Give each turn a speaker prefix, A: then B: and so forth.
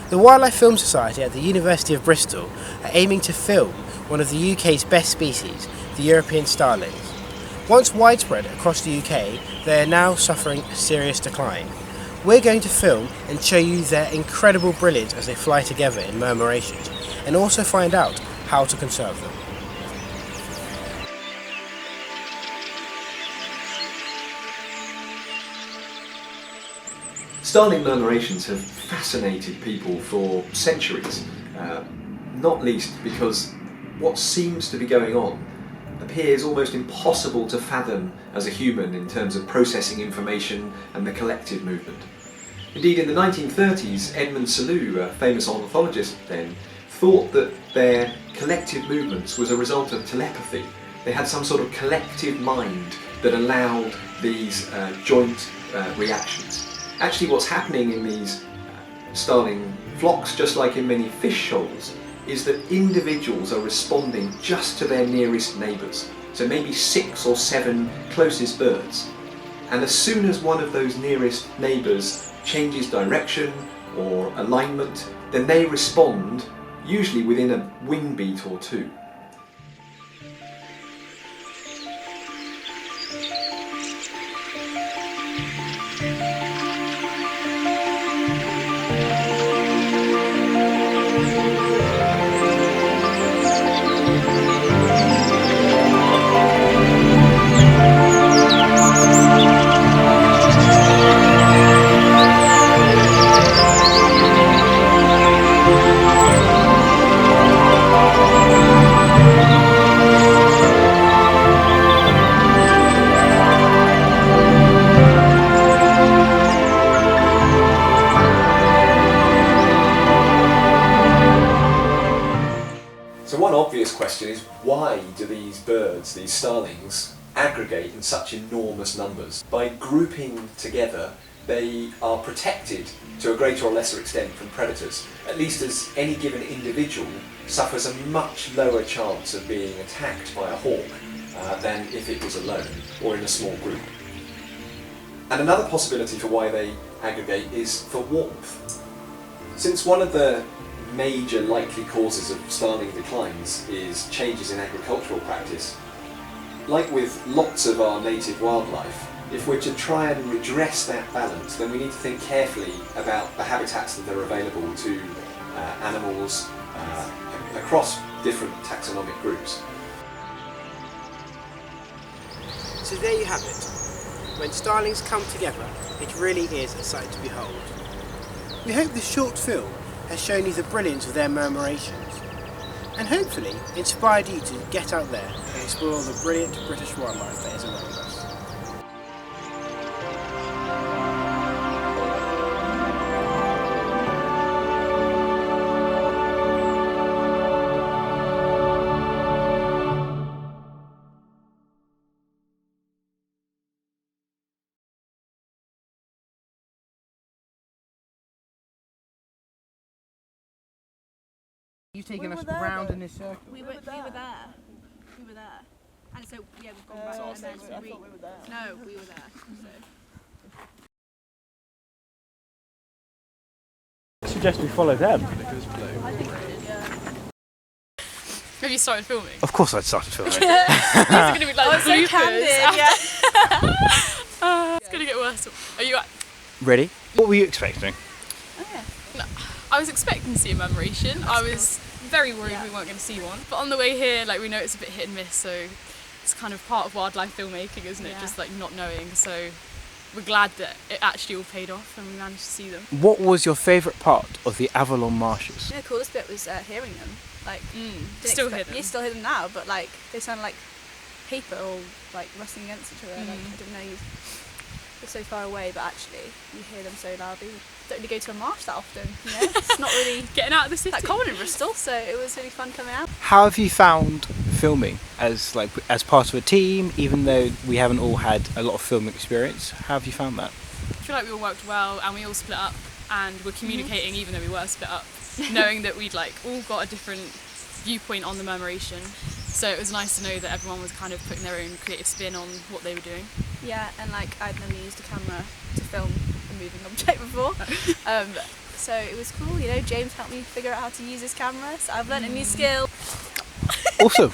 A: The Wildlife Film Society at the University of Bristol are aiming to film one of the UK's best species, the European starlings. Once widespread across the UK, they are now suffering a serious decline. We're going to film and show you their incredible brilliance as they fly together in murmurations, and also find out how to conserve them.
B: Starling murmurations have fascinated people for centuries, not least because what seems to be going on appears almost impossible to fathom as a human in terms of processing information and the collective movement. Indeed, in the 1930s, Edmund Selous, a famous ornithologist then, thought that their collective movements was a result of telepathy. They had some sort of collective mind that allowed these joint reactions. Actually, what's happening in these starling flocks, just like in many fish shoals, is that individuals are responding just to their nearest neighbours. So maybe 6 or 7 closest birds. And as soon as one of those nearest neighbours changes direction or alignment, then they respond, usually within a wing beat or two. So one obvious question is, why do these birds, these starlings, aggregate in such enormous numbers? By grouping together, they are protected to a greater or lesser extent from predators, at least as any given individual suffers a much lower chance of being attacked by a hawk than if it was alone or in a small group. And another possibility for why they aggregate is for warmth. Since one of the major likely causes of starling declines is changes in agricultural practice, like with lots of our native wildlife, if we're to try and redress that balance, then we need to think carefully about the habitats that are available to animals across different taxonomic groups.
A: So there you have it. When starlings come together, it really is a sight to behold. We hope this short film has shown you the brilliance of their murmurations, and hopefully inspired you to get out there and explore the brilliant British wildlife that is around us. You've taken us round in this circle.
C: We were there. We were there. And so, yeah, we've gone back and then
D: I thought we were there.
C: No, we were there.
A: I suggest we follow them.
E: Have you started filming?
A: Of course I'd started filming.
E: These are going to be like
C: so
E: bloopers.
C: candid, yeah.
E: It's going to get worse. Are you?
A: Ready? What were you expecting?
E: No, I was expecting to see a murmuration. I was very worried we weren't going to see one. But on the way here, like, we know it's a bit hit and miss, so it's kind of part of wildlife filmmaking, isn't it?
C: Yeah.
E: Just like not knowing. So we're glad that it actually all paid off and we managed to see them.
A: What was your favourite part of the Avalon marshes?
C: The coolest bit was hearing them. Like,
E: Still hear them.
C: You still hear them now, but like they sound like paper or like rustling against each other. Like, I didn't know they're so far away, but actually you hear them so loudly. Don't really go to a marsh that often, you know? It's not really
E: Getting out of the city.
C: that common in Bristol, so it was really fun coming out.
A: How have you found filming as part of a team, even though we haven't all had a lot of film experience? How have you found that?
E: I feel like we all worked well and we all split up and were communicating even though we were split up, knowing that we'd like all got a different viewpoint on the murmuration. So it was nice to know that everyone was kind of putting their own creative spin on what they were doing.
C: Yeah, and like I'd never used a camera to film a moving object before. So it was cool, you know, James helped me figure out how to use his camera, so I've learned a new skill.
A: Awesome.